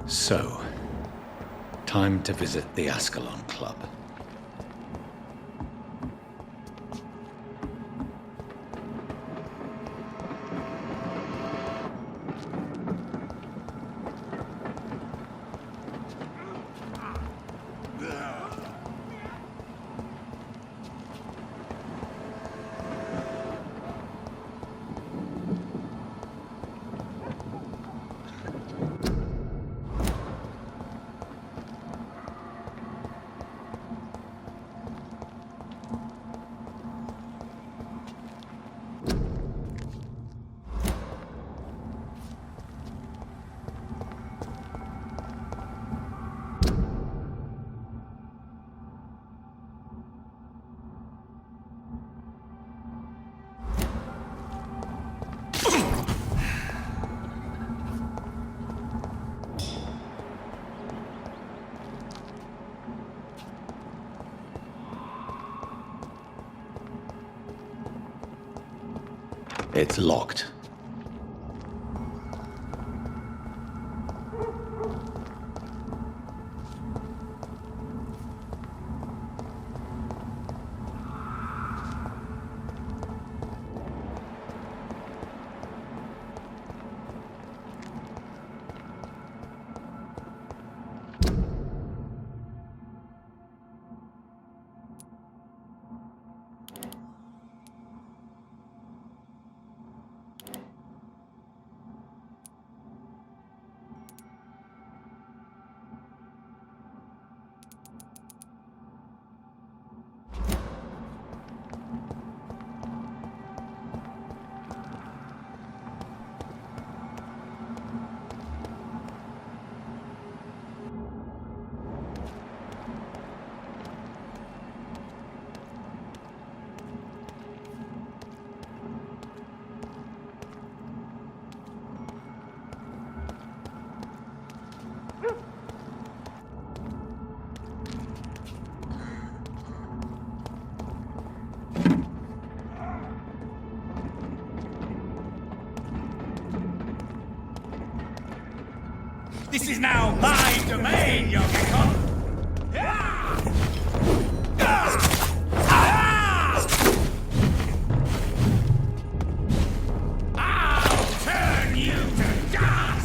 So, time to visit the Ascalon Club. It's locked. This is now my domain, Yokiko! I'll turn you to dust!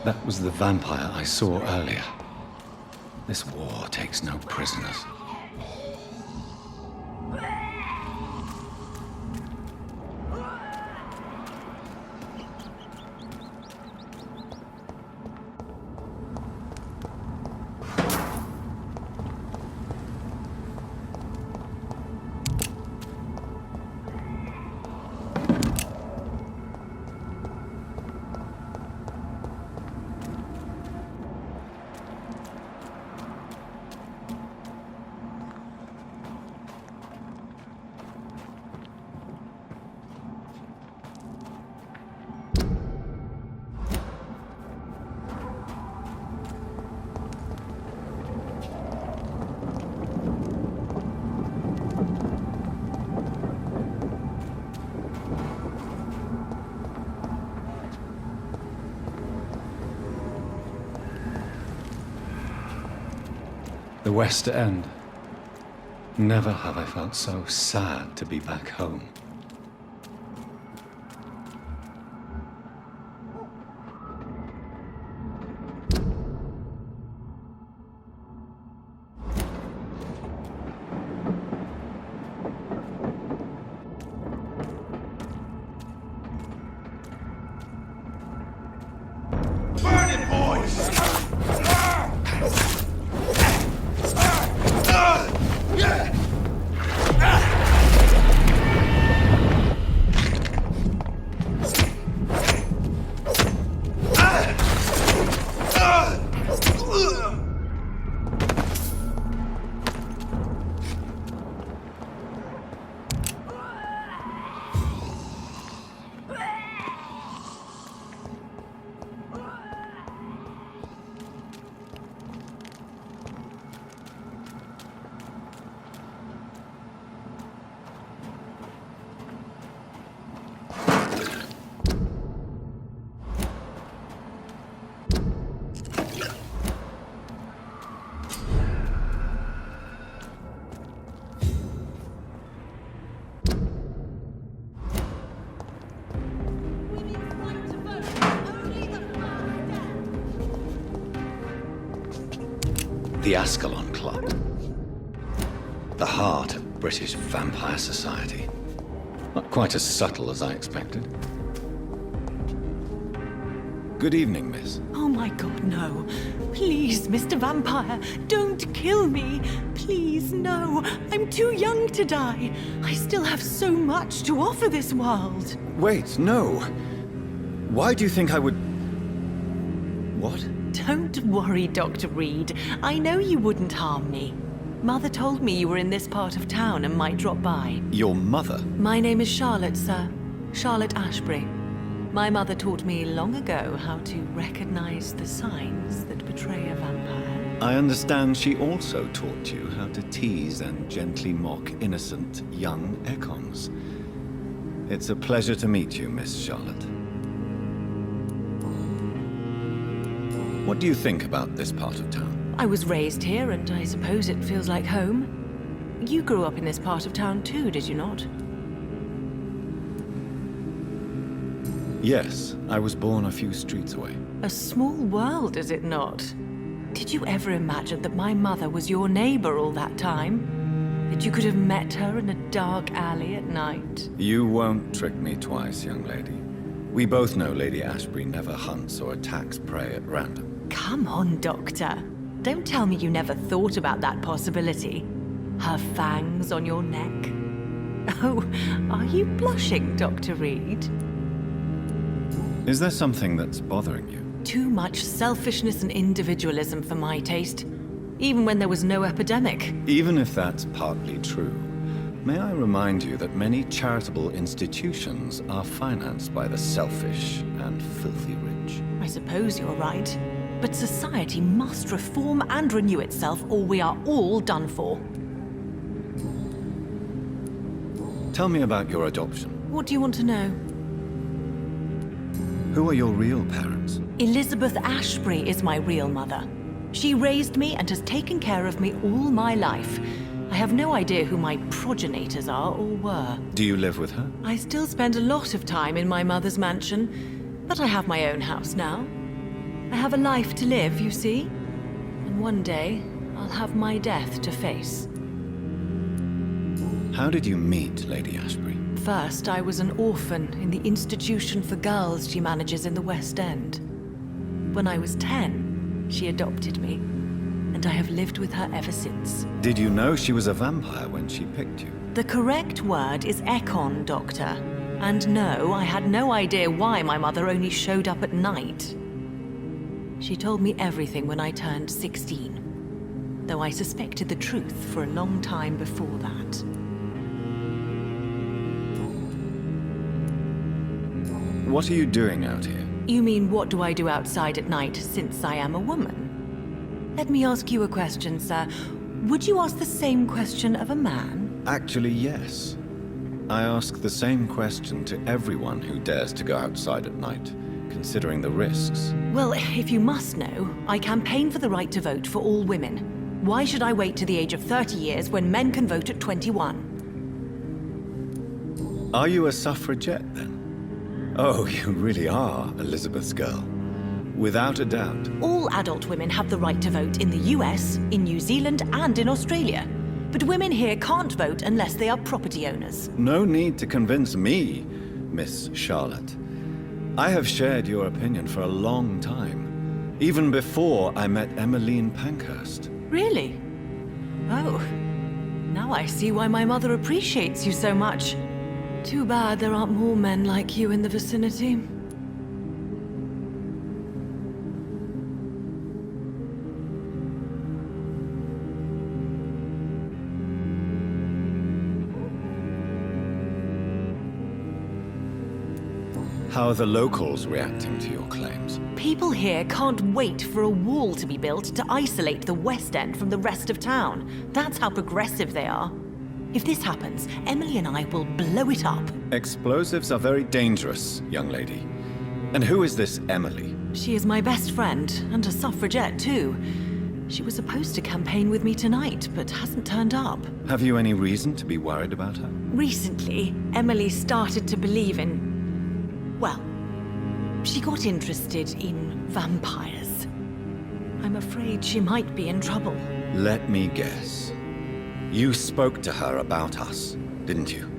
That was the vampire I saw earlier. This war takes no prisoners. The West End. Never have I felt so sad to be back home. Burn it, boys! The Ascalon Club. The heart of British vampire society. Not quite as subtle as I expected. Good evening, miss. Oh my god, no. Please, Mr. Vampire, don't kill me. Please, no. I'm too young to die. I still have so much to offer this world. Wait, no. Why do you think I would... What? Don't worry, Dr. Reed. I know you wouldn't harm me. Mother told me you were in this part of town and might drop by. Your mother? My name is Charlotte, sir. Charlotte Ashbury. My mother taught me long ago how to recognize the signs that betray a vampire. I understand she also taught you how to tease and gently mock innocent young Ekons. It's a pleasure to meet you, Miss Charlotte. What do you think about this part of town? I was raised here, and I suppose it feels like home. You grew up in this part of town too, did you not? Yes, I was born a few streets away. A small world, is it not? Did you ever imagine that my mother was your neighbor all that time? That you could have met her in a dark alley at night? You won't trick me twice, young lady. We both know Lady Ashbury never hunts or attacks prey at random. Come on, Doctor. Don't tell me you never thought about that possibility. Her fangs on your neck. Oh, are you blushing, Dr. Reed? Is there something that's bothering you? Too much selfishness and individualism for my taste. Even when there was no epidemic. Even if that's partly true, may I remind you that many charitable institutions are financed by the selfish and filthy rich. I suppose you're right. But society must reform and renew itself, or we are all done for. Tell me about your adoption. What do you want to know? Who are your real parents? Elizabeth Ashbury is my real mother. She raised me and has taken care of me all my life. I have no idea who my progenitors are or were. Do you live with her? I still spend a lot of time in my mother's mansion, but I have my own house now. I have a life to live, you see? And one day, I'll have my death to face. How did you meet Lady Ashbury? First, I was an orphan in the institution for girls she manages in the West End. When I was 10, she adopted me, and I have lived with her ever since. Did you know she was a vampire when she picked you? The correct word is Ekon, Doctor. And no, I had no idea why my mother only showed up at night. She told me everything when I turned 16, though I suspected the truth for a long time before that. What are you doing out here? You mean, what do I do outside at night since I am a woman? Let me ask you a question, sir. Would you ask the same question of a man? Actually, yes. I ask the same question to everyone who dares to go outside at night, considering the risks. Well, if you must know, I campaign for the right to vote for all women. Why should I wait to the age of 30 years when men can vote at 21? Are you a suffragette, then? Oh, you really are Elizabeth's girl. Without a doubt. All adult women have the right to vote in the US, in New Zealand, and in Australia. But women here can't vote unless they are property owners. No need to convince me, Miss Charlotte. I have shared your opinion for a long time, even before I met Emmeline Pankhurst. Really? Oh. Now I see why my mother appreciates you so much. Too bad there aren't more men like you in the vicinity. How are the locals reacting to your claims? People here can't wait for a wall to be built to isolate the West End from the rest of town. That's how progressive they are. If this happens, Emily and I will blow it up. Explosives are very dangerous, young lady. And who is this Emily? She is my best friend, and a suffragette too. She was supposed to campaign with me tonight, but hasn't turned up. Have you any reason to be worried about her? Recently, Emily started to believe in... well, she got interested in vampires. I'm afraid she might be in trouble. Let me guess. You spoke to her about us, didn't you?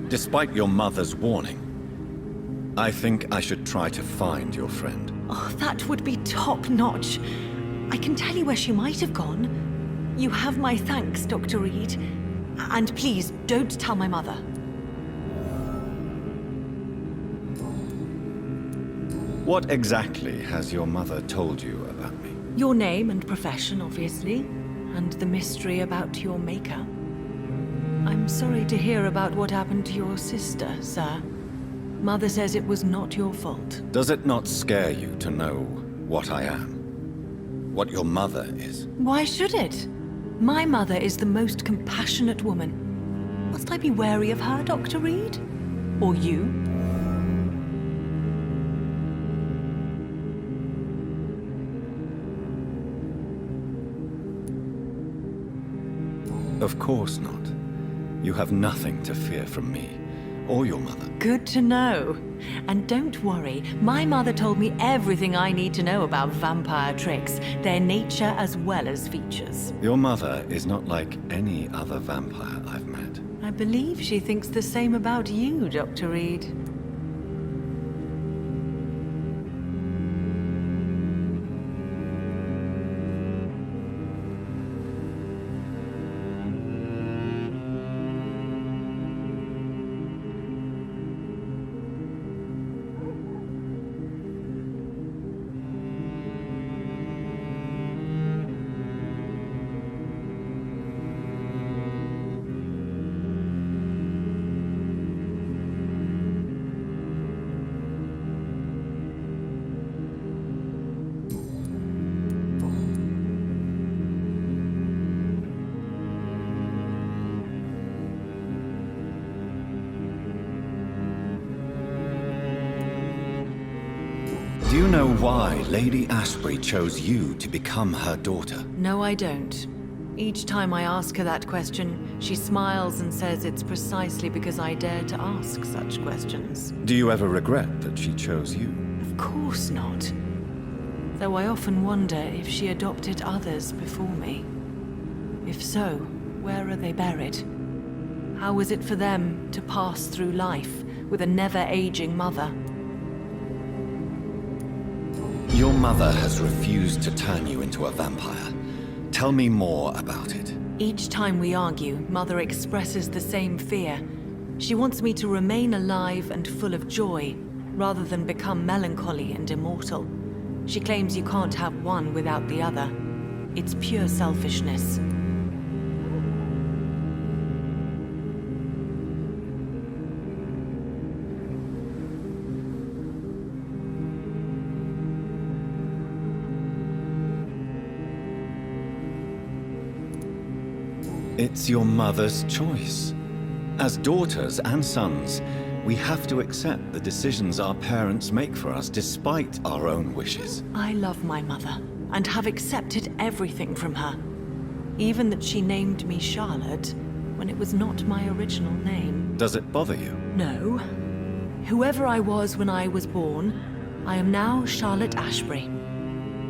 Despite your mother's warning. I think I should try to find your friend. Oh, that would be top-notch. I can tell you where she might have gone. You have my thanks, Dr. Reed. And please, don't tell my mother. What exactly has your mother told you about me? Your name and profession, obviously. And the mystery about your maker. I'm sorry to hear about what happened to your sister, sir. Mother says it was not your fault. Does it not scare you to know what I am? What your mother is? Why should it? My mother is the most compassionate woman. Must I be wary of her, Dr. Reed? Or you? Of course not. You have nothing to fear from me, or your mother. Good to know. And don't worry, my mother told me everything I need to know about vampire tricks, their nature as well as features. Your mother is not like any other vampire I've met. I believe she thinks the same about you, Dr. Reed. Do you know why Lady Ashbury chose you to become her daughter? No, I don't. Each time I ask her that question, she smiles and says it's precisely because I dare to ask such questions. Do you ever regret that she chose you? Of course not. though I often wonder if she adopted others before me. If so, where are they buried? How was it for them to pass through life with a never-aging mother? Your mother has refused to turn you into a vampire. Tell me more about it. Each time we argue, Mother expresses the same fear. She wants me to remain alive and full of joy, rather than become melancholy and immortal. She claims you can't have one without the other. It's pure selfishness. It's your mother's choice. As daughters and sons, we have to accept the decisions our parents make for us despite our own wishes. I love my mother, and have accepted everything from her. Even that she named me Charlotte, when it was not my original name. Does it bother you? No. Whoever I was when I was born, I am now Charlotte Ashbury.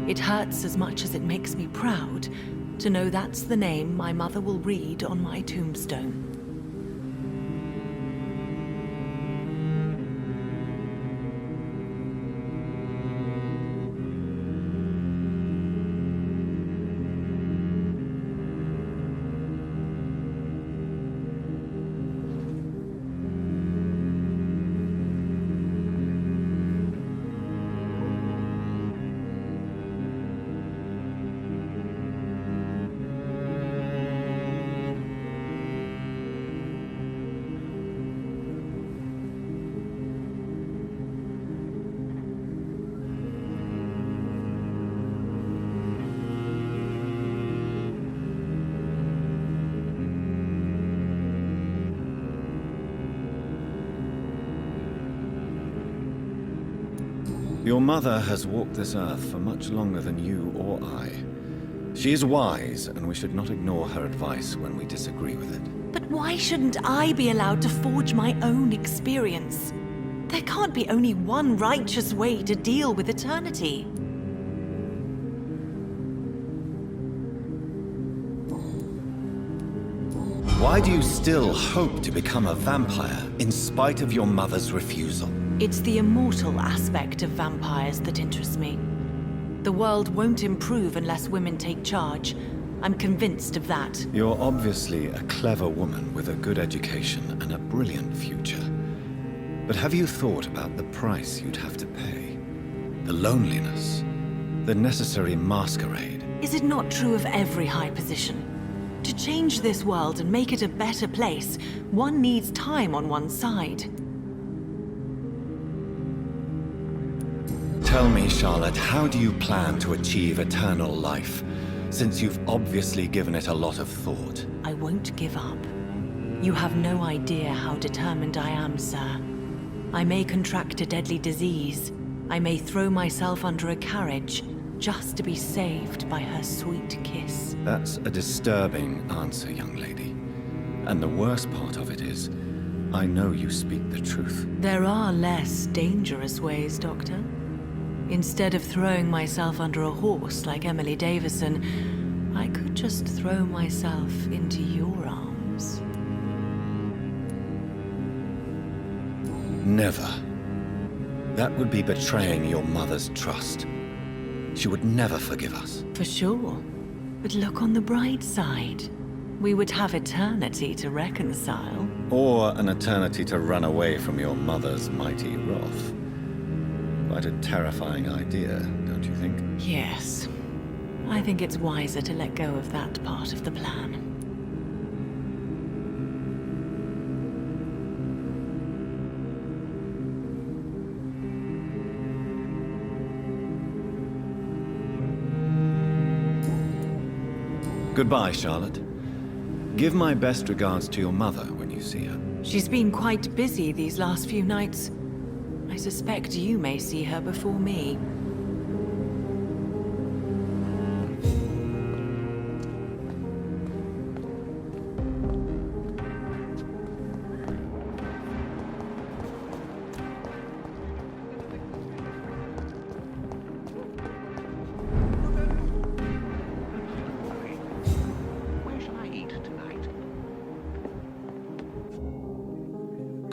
It hurts as much as it makes me proud to know that's the name my mother will read on my tombstone. Your mother has walked this earth for much longer than you or I. She is wise, and we should not ignore her advice when we disagree with it. But why shouldn't I be allowed to forge my own experience? There can't be only one righteous way to deal with eternity. Why do you still hope to become a vampire in spite of your mother's refusal? It's the immortal aspect of vampires that interests me. The world won't improve unless women take charge. I'm convinced of that. You're obviously a clever woman with a good education and a brilliant future. But have you thought about the price you'd have to pay? The loneliness, the necessary masquerade. Is it not true of every high position? To change this world and make it a better place, one needs time on one's side. Tell me, Charlotte, how do you plan to achieve eternal life, since you've obviously given it a lot of thought? I won't give up. You have no idea how determined I am, sir. I may contract a deadly disease. I may throw myself under a carriage, just to be saved by her sweet kiss. That's a disturbing answer, young lady. And the worst part of it is, I know you speak the truth. There are less dangerous ways, Doctor. Instead of throwing myself under a horse like Emily Davison, I could just throw myself into your arms. Never. That would be betraying your mother's trust. She would never forgive us. For sure. But look on the bright side. We would have eternity to reconcile. Or an eternity to run away from your mother's mighty wrath. Quite a terrifying idea, don't you think? Yes. I think it's wiser to let go of that part of the plan. Goodbye, Charlotte. Give my best regards to your mother when you see her. She's been quite busy these last few nights. I suspect you may see her before me.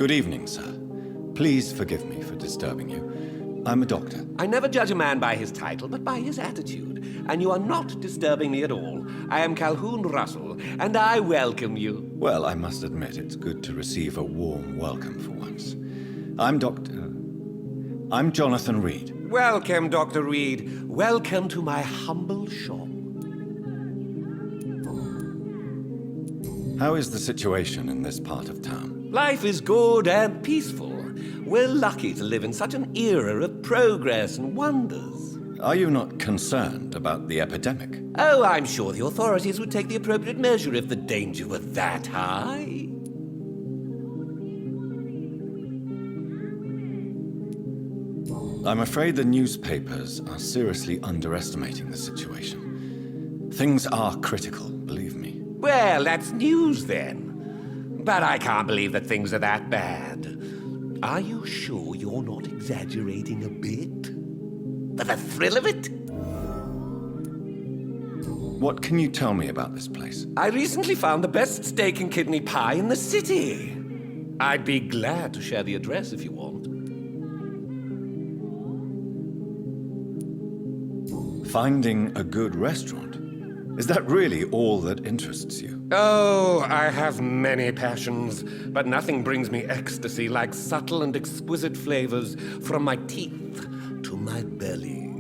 Good evening, sir. Please forgive me for disturbing you. I'm a doctor. I never judge a man by his title, but by his attitude. And you are not disturbing me at all. I am Calhoun Russell, and I welcome you. Well, I must admit it's good to receive a warm welcome for once. I'm Jonathan Reed. Welcome, Dr. Reed. Welcome to my humble shop. How is the situation in this part of town? Life is good and peaceful. We're lucky to live in such an era of progress and wonders. Are you not concerned about the epidemic? Oh, I'm sure the authorities would take the appropriate measure if the danger were that high. I'm afraid the newspapers are seriously underestimating the situation. Things are critical, believe me. Well, that's news then. But I can't believe that things are that bad. Are you sure you're not exaggerating a bit? For the thrill of it? What can you tell me about this place? I recently found the best steak and kidney pie in the city. I'd be glad to share the address if you want. Finding a good restaurant? Is that really all that interests you? Oh, I have many passions, but nothing brings me ecstasy like subtle and exquisite flavors from my teeth to my belly.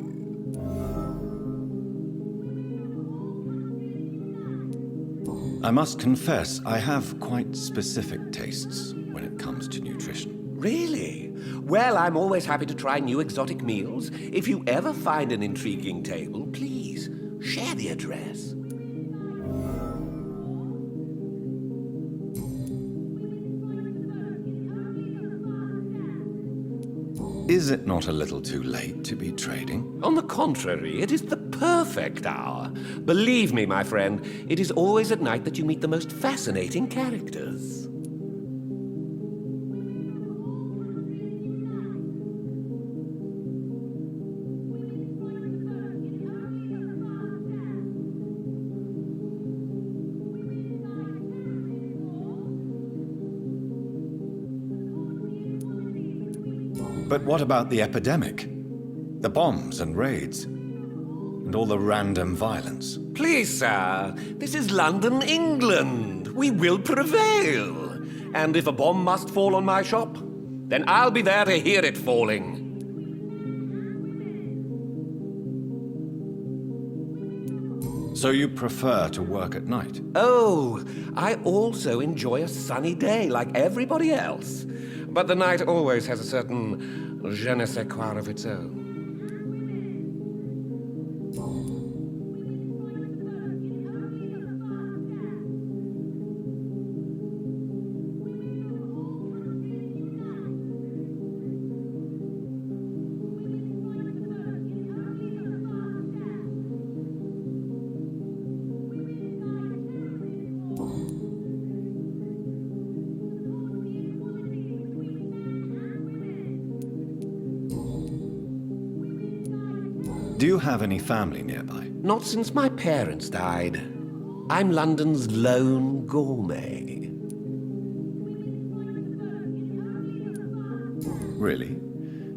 I must confess, I have quite specific tastes when it comes to nutrition. Really? Well, I'm always happy to try new exotic meals. If you ever find an intriguing table, please share the address. Is it not a little too late to be trading? On the contrary, it is the perfect hour. Believe me, my friend, it is always at night that you meet the most fascinating characters. But what about the epidemic? The bombs and raids? And all the random violence? Please, sir, this is London, England. We will prevail. And if a bomb must fall on my shop, then I'll be there to hear it falling. So you prefer to work at night? Oh, I also enjoy a sunny day like everybody else. But the night always has a certain je ne sais quoi of its own. Do you have any family nearby? Not since my parents died. I'm London's lone gourmet. Really?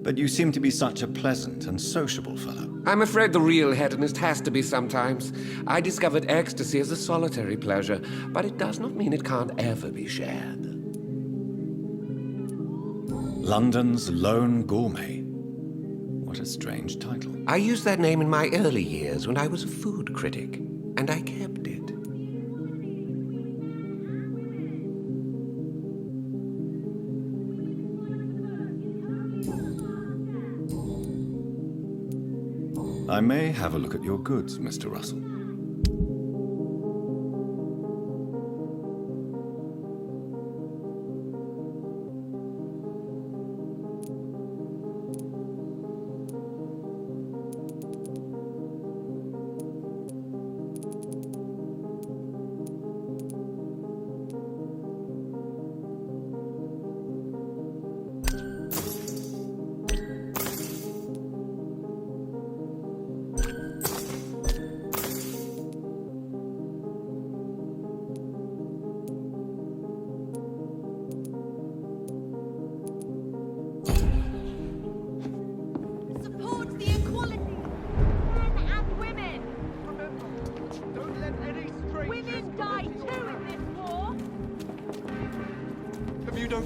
But you seem to be such a pleasant and sociable fellow. I'm afraid the real hedonist has to be sometimes. I discovered ecstasy as a solitary pleasure, but it does not mean it can't ever be shared. London's lone gourmet. What a strange title. I used that name in my early years when I was a food critic, and I kept it. I may have a look at your goods, Mr. Russell.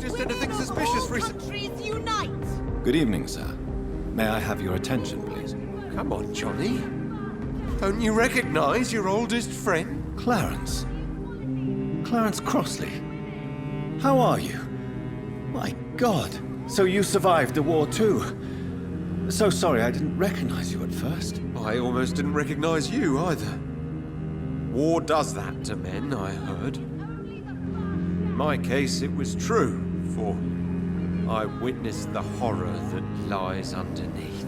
noticed anything suspicious recently? Countries unite! Good evening, sir. May I have your attention, please? Come on, Johnny. Don't you recognize your oldest friend? Clarence. Clarence Crossley. How are you? My God. So you survived the war too. So sorry I didn't recognize you at first. I almost didn't recognize you either. War does that to men, I heard. In my case, it was true, for I witnessed the horror that lies underneath.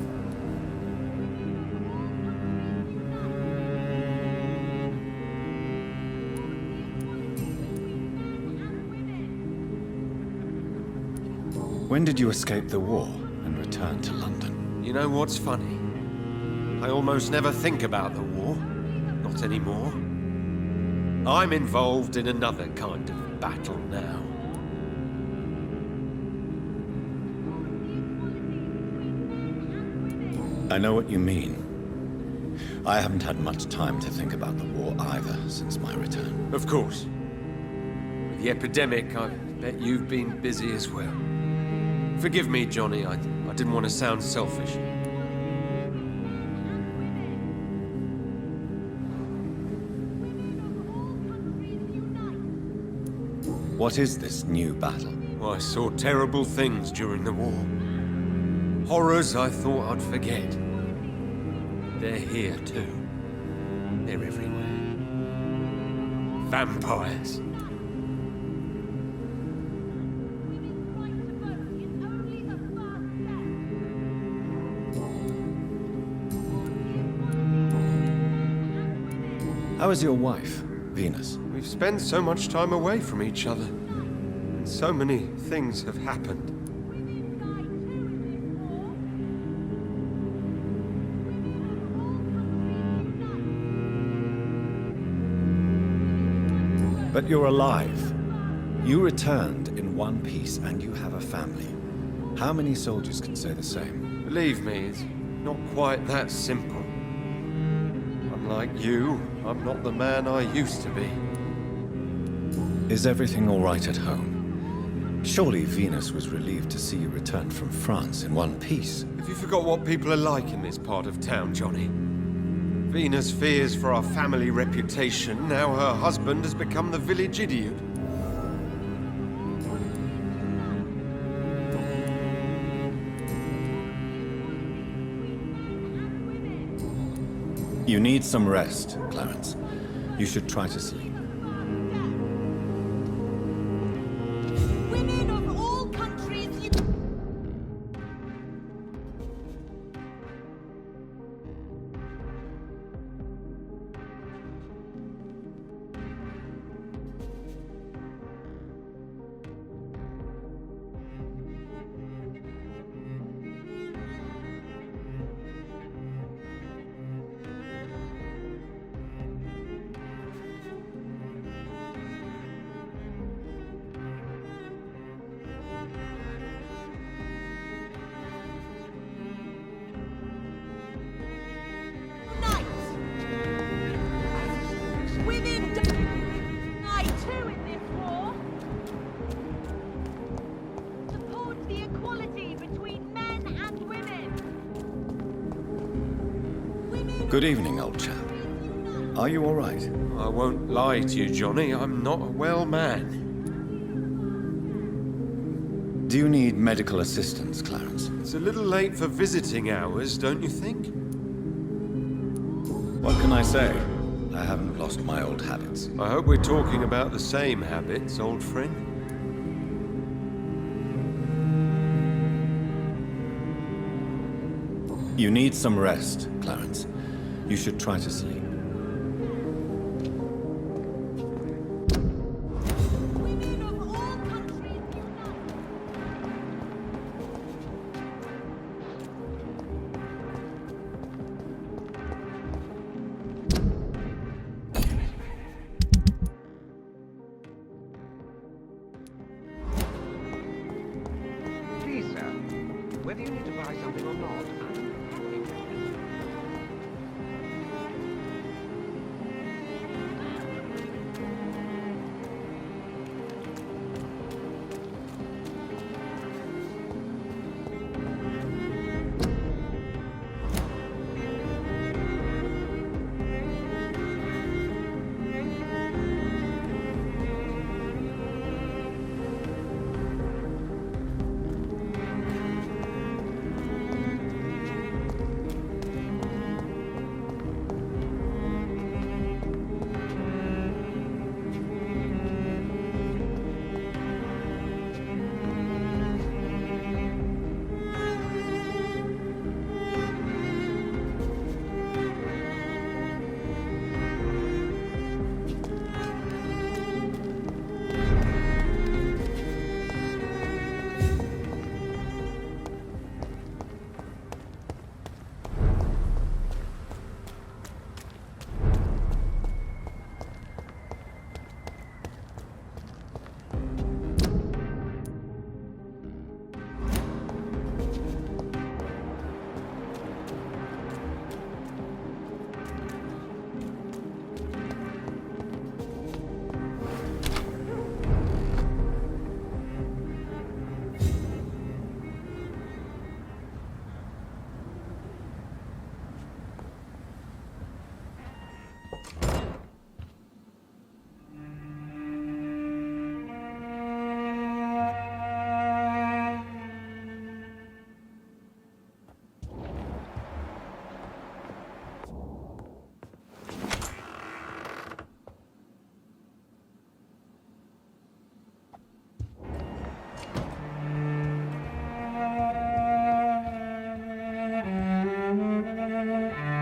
When did you escape the war and return to London? You know what's funny? I almost never think about the war. Not anymore. I'm involved in another kind of battle now. I know what you mean. I haven't had much time to think about the war either since my return. Of course. With the epidemic, I bet you've been busy as well. Forgive me, Johnny. I didn't want to sound selfish. What is this new battle? I saw terrible things during the war. Horrors I thought I'd forget. They're here too. They're everywhere. Vampires. How is your wife, Venus? We've spent so much time away from each other. And so many things have happened. But you're alive. You returned in one piece and you have a family. How many soldiers can say the same? Believe me, it's not quite that simple. Unlike you, I'm not the man I used to be. Is everything all right at home? Surely Venus was relieved to see you return from France in one piece. Have you forgot what people are like in this part of town, Johnny? Venus fears for our family reputation. Now her husband has become the village idiot. You need some rest, Clarence. You should try to sleep. Women of all countries unite! Women die too in this war. Support the equality between men and women. Good evening, old chap. Are you all right? I won't lie to you, Johnny. I'm not a well man. Do you need medical assistance, Clarence? It's a little late for visiting hours, don't you think? What can I say? I haven't lost my old habits. I hope we're talking about the same habits, old friend. You need some rest, Clarence. You should try to sleep. Women of all countries unite! Please, sir, whether you need to buy something or not, I'm happy to.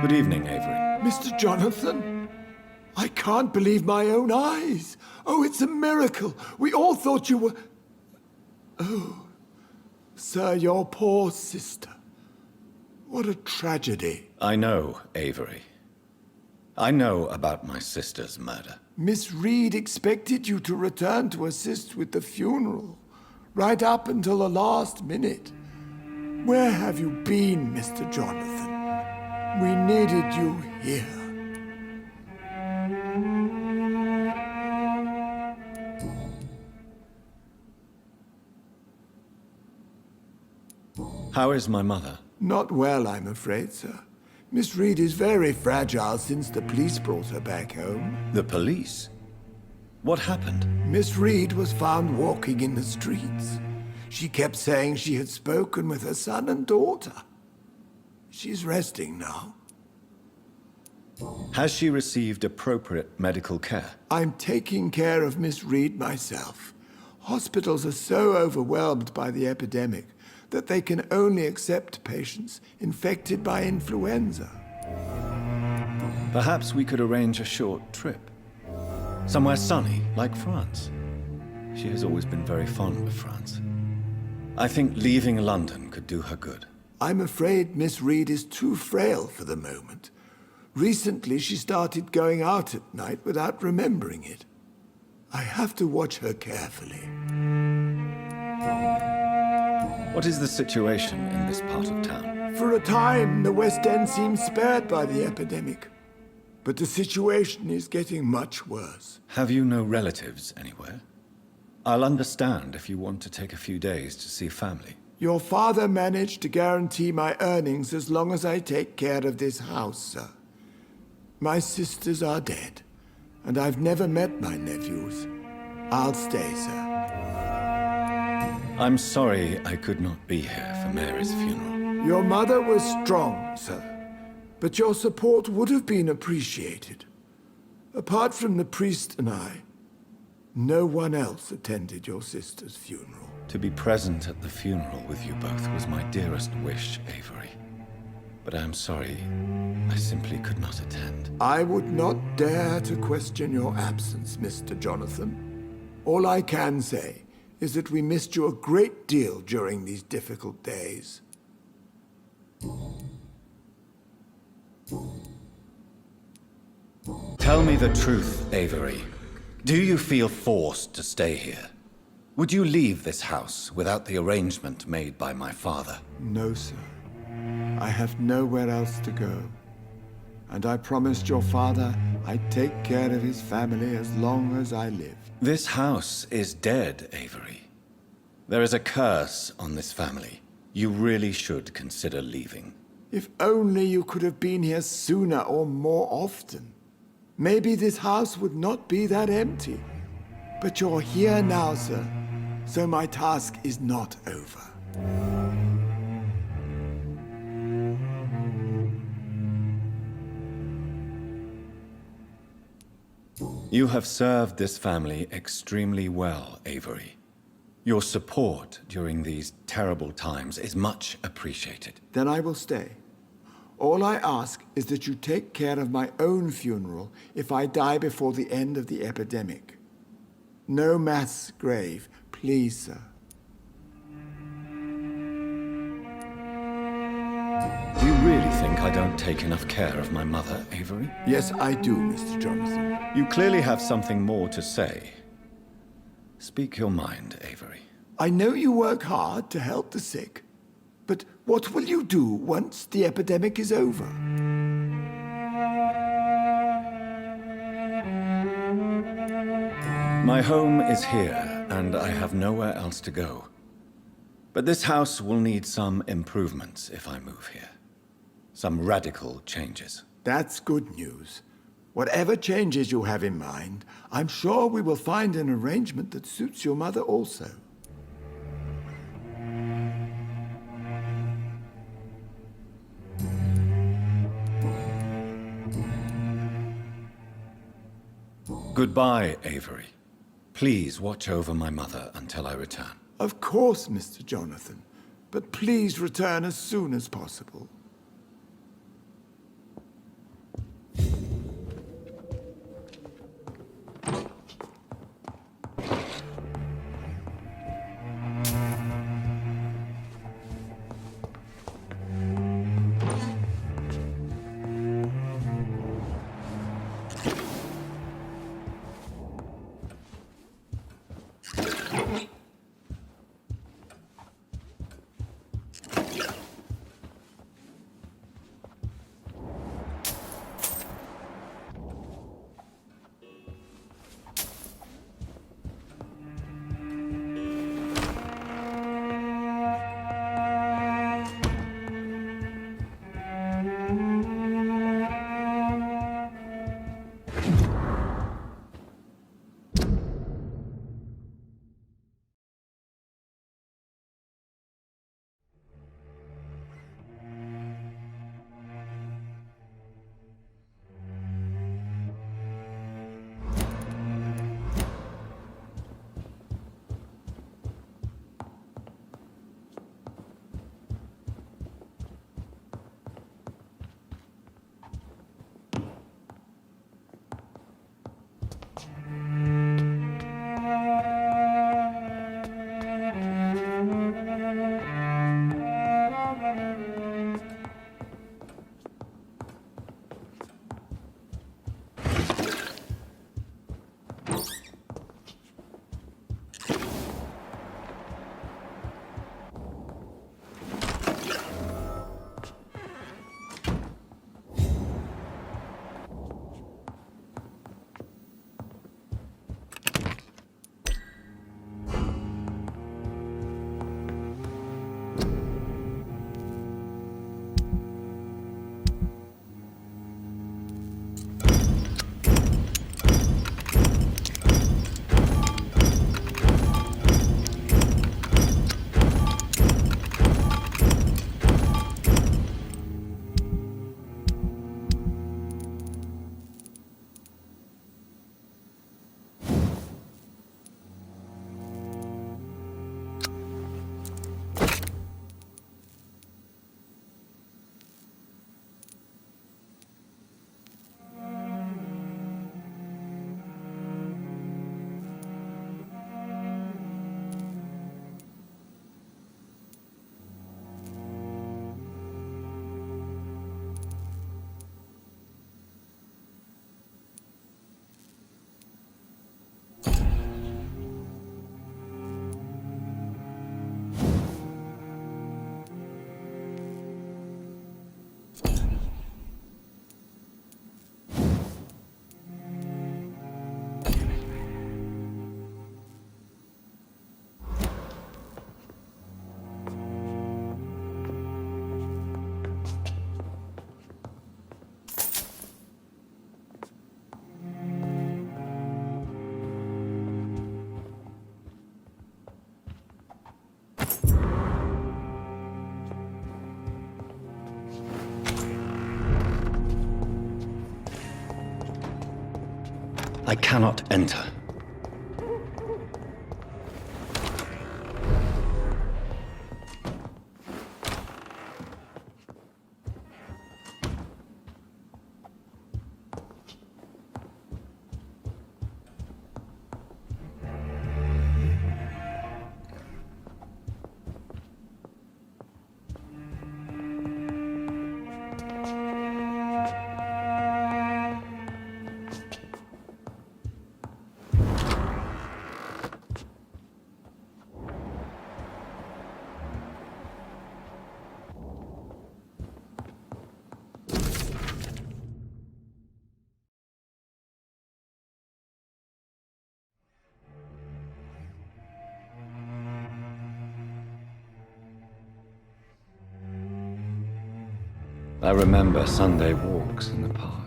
Good evening, Avery. Mr. Jonathan, I can't believe my own eyes. Oh, it's a miracle. We all thought you were... Oh, sir, your poor sister. What a tragedy. I know, Avery. I know about my sister's murder. Miss Reed expected you to return to assist with the funeral, right up until the last minute. Where have you been, Mr. Jonathan? We needed you here. How is my mother? Not well, I'm afraid, sir. Miss Reed is very fragile since the police brought her back home. The police? What happened? Miss Reed was found walking in the streets. She kept saying she had spoken with her son and daughter. She's resting now. Has she received appropriate medical care? I'm taking care of Miss Reed myself. Hospitals are so overwhelmed by the epidemic that they can only accept patients infected by influenza. Perhaps we could arrange a short trip. Somewhere sunny, like France. She has always been very fond of France. I think leaving London could do her good. I'm afraid Miss Reed is too frail for the moment. Recently, she started going out at night without remembering it. I have to watch her carefully. What is the situation in this part of town? For a time, the West End seemed spared by the epidemic. But the situation is getting much worse. Have you no relatives anywhere? I'll understand if you want to take a few days to see family. Your father managed to guarantee my earnings as long as I take care of this house, sir. My sisters are dead, and I've never met my nephews. I'll stay, sir. I'm sorry I could not be here for Mary's funeral. Your mother was strong, sir, but your support would have been appreciated. Apart from the priest and I, no one else attended your sister's funeral. To be present at the funeral with you both was my dearest wish, Avery. But I am sorry, I simply could not attend. I would not dare to question your absence, Mr. Jonathan. All I can say is that we missed you a great deal during these difficult days. Tell me the truth, Avery. Do you feel forced to stay here? Would you leave this house without the arrangement made by my father? No, sir. I have nowhere else to go. And I promised your father I'd take care of his family as long as I lived. This house is dead, Avery. There is a curse on this family. You really should consider leaving. If only you could have been here sooner or more often. Maybe this house would not be that empty. But you're here now, sir, so my task is not over. You have served this family extremely well, Avery. Your support during these terrible times is much appreciated. Then I will stay. All I ask is that you take care of my own funeral if I die before the end of the epidemic. No mass grave, please, sir. Do you really think I don't take enough care of my mother, Avery? Yes, I do, Mr. Jonathan. You clearly have something more to say. Speak your mind, Avery. I know you work hard to help the sick, but what will you do once the epidemic is over? My home is here, and I have nowhere else to go. But this house will need some improvements if I move here. Some radical changes. That's good news. Whatever changes you have in mind, I'm sure we will find an arrangement that suits your mother also. Goodbye, Avery. Please watch over my mother until I return. Of course, Mr. Jonathan, but please return as soon as possible. I cannot enter. I remember Sunday walks in the park.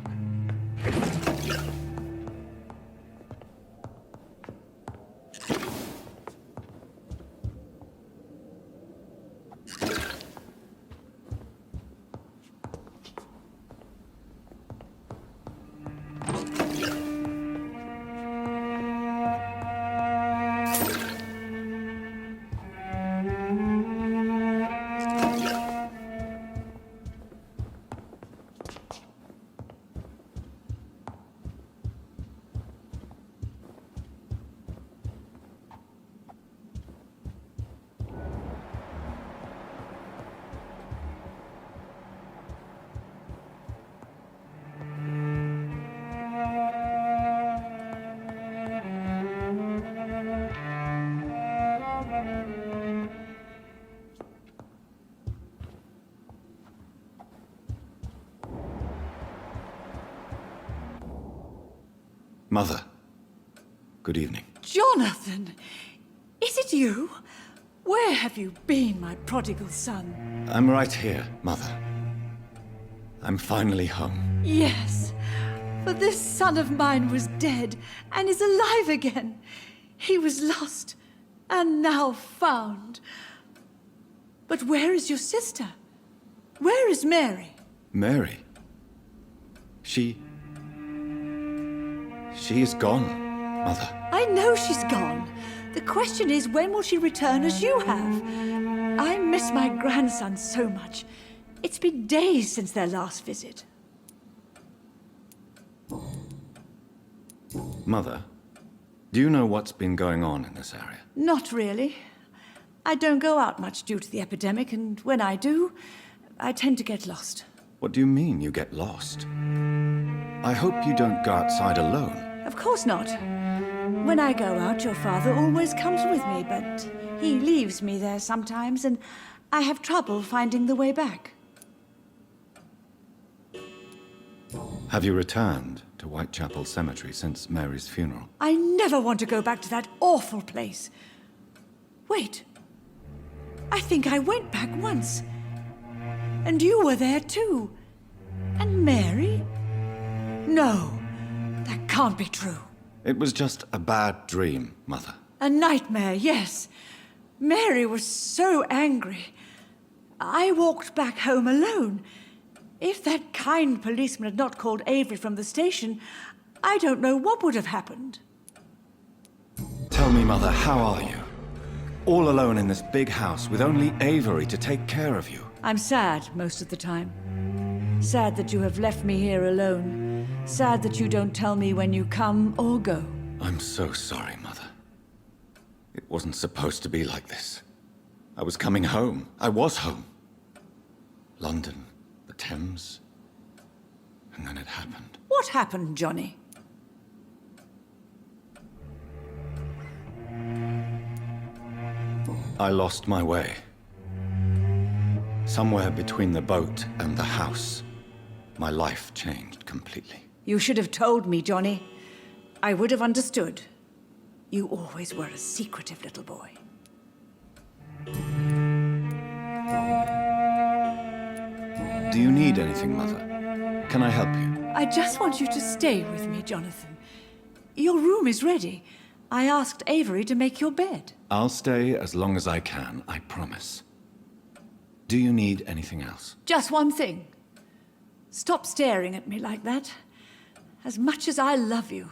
Mother, good evening. Jonathan! Is it you? Where have you been, my prodigal son? I'm right here, Mother. I'm finally home. Yes, for this son of mine was dead and is alive again. He was lost and now found. But where is your sister? Where is Mary? Mary? She is gone, Mother. I know she's gone. The question is, when will she return as you have? I miss my grandson so much. It's been days since their last visit. Mother, do you know what's been going on in this area? Not really. I don't go out much due to the epidemic, and when I do, I tend to get lost. What do you mean you get lost? I hope you don't go outside alone. Of course not. When I go out, your father always comes with me, but he leaves me there sometimes, and I have trouble finding the way back. Have you returned to Whitechapel Cemetery since Mary's funeral? I never want to go back to that awful place. Wait. I think I went back once. And you were there too. And Mary? No, that can't be true. It was just a bad dream, Mother. A nightmare, yes. Mary was so angry. I walked back home alone. If that kind policeman had not called Avery from the station, I don't know what would have happened. Tell me, Mother, how are you? All alone in this big house with only Avery to take care of you. I'm sad most of the time. Sad that you have left me here alone. Sad that you don't tell me when you come or go. I'm so sorry, Mother. It wasn't supposed to be like this. I was coming home. I was home. London, the Thames, and then it happened. What happened, Johnny? I lost my way. Somewhere between the boat and the house, my life changed completely. You should have told me, Johnny. I would have understood. You always were a secretive little boy. Do you need anything, Mother? Can I help you? I just want you to stay with me, Jonathan. Your room is ready. I asked Avery to make your bed. I'll stay as long as I can, I promise. Do you need anything else? Just one thing. Stop staring at me like that. As much as I love you,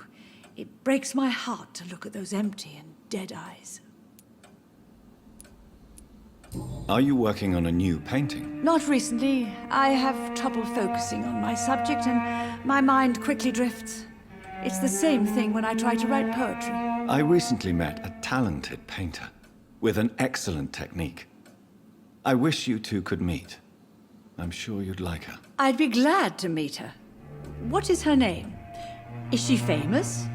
It breaks my heart to look at those empty and dead eyes. Are you working on a new painting? Not recently. I have trouble focusing on my subject and my mind quickly drifts. It's the same thing when I try to write poetry. I recently met a talented painter with an excellent technique. I wish you two could meet. I'm sure you'd like her. I'd be glad to meet her. What is her name? Is she famous?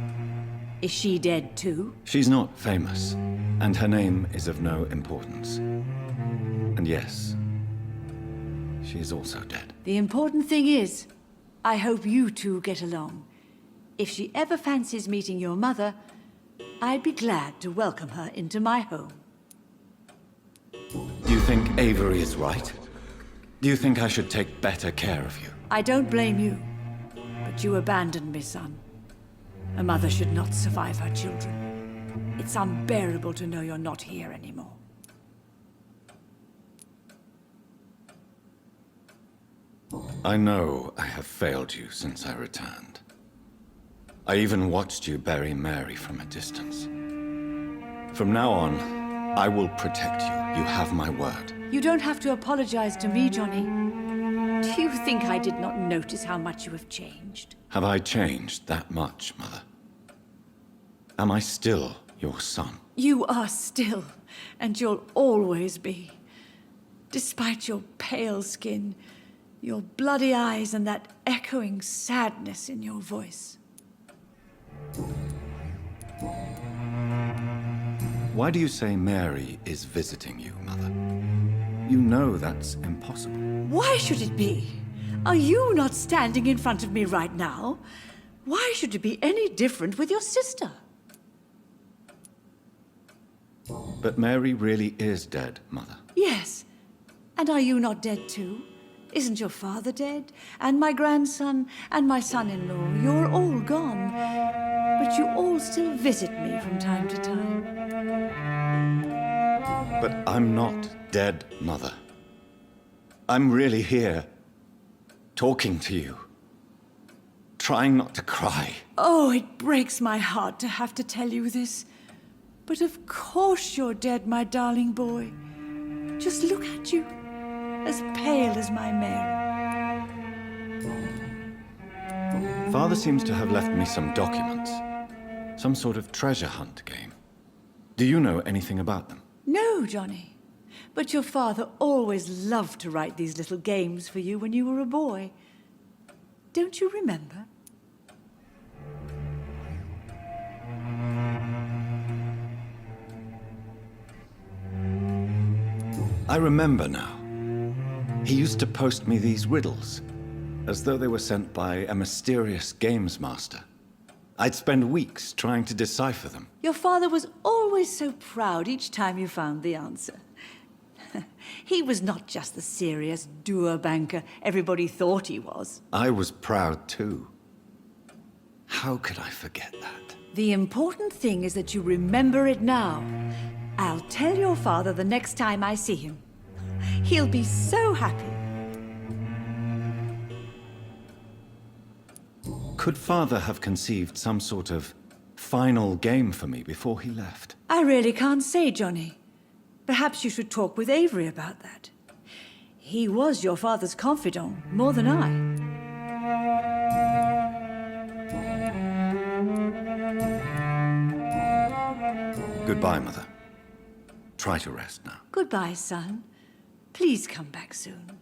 Is she dead too? She's not famous, and her name is of no importance. And yes, she is also dead. The important thing is, I hope you two get along. If she ever fancies meeting your mother, I'd be glad to welcome her into my home. Do you think Avery is right? Do you think I should take better care of you? I don't blame you, but you abandoned me, son. A mother should not survive her children. It's unbearable to know you're not here anymore. I know I have failed you since I returned. I even watched you bury Mary from a distance. From now on, I will protect you. You have my word. You don't have to apologize to me, Johnny. Do you think I did not notice how much you have changed? Have I changed that much, Mother? Am I still your son? You are still, and you'll always be. Despite your pale skin, your bloody eyes, and that echoing sadness in your voice. Why do you say Mary is visiting you, Mother? You know that's impossible. Why should it be? Are you not standing in front of me right now? Why should it be any different with your sister? But Mary really is dead, Mother. Yes. And are you not dead too? Isn't your father dead? And my grandson? And my son-in-law? You're all gone. But you all still visit me from time to time. But I'm not dead, Mother. I'm really here, talking to you, trying not to cry. Oh, it breaks my heart to have to tell you this. But of course you're dead, my darling boy. Just look at you, as pale as my Mary. Father seems to have left me some documents. Some sort of treasure hunt game. Do you know anything about them? No, Johnny. But your father always loved to write these little games for you when you were a boy. Don't you remember? I remember now. He used to post me these riddles, as though they were sent by a mysterious games master. I'd spend weeks trying to decipher them. Your father was always so proud each time you found the answer. He was not just the serious, dour banker everybody thought he was. I was proud too. How could I forget that? The important thing is that you remember it now. I'll tell your father the next time I see him. He'll be so happy. Could Father have conceived some sort of final game for me before he left? I really can't say, Johnny. Perhaps you should talk with Avery about that. He was your father's confidant, more than I. Goodbye, Mother. Try to rest now. Goodbye, son. Please come back soon.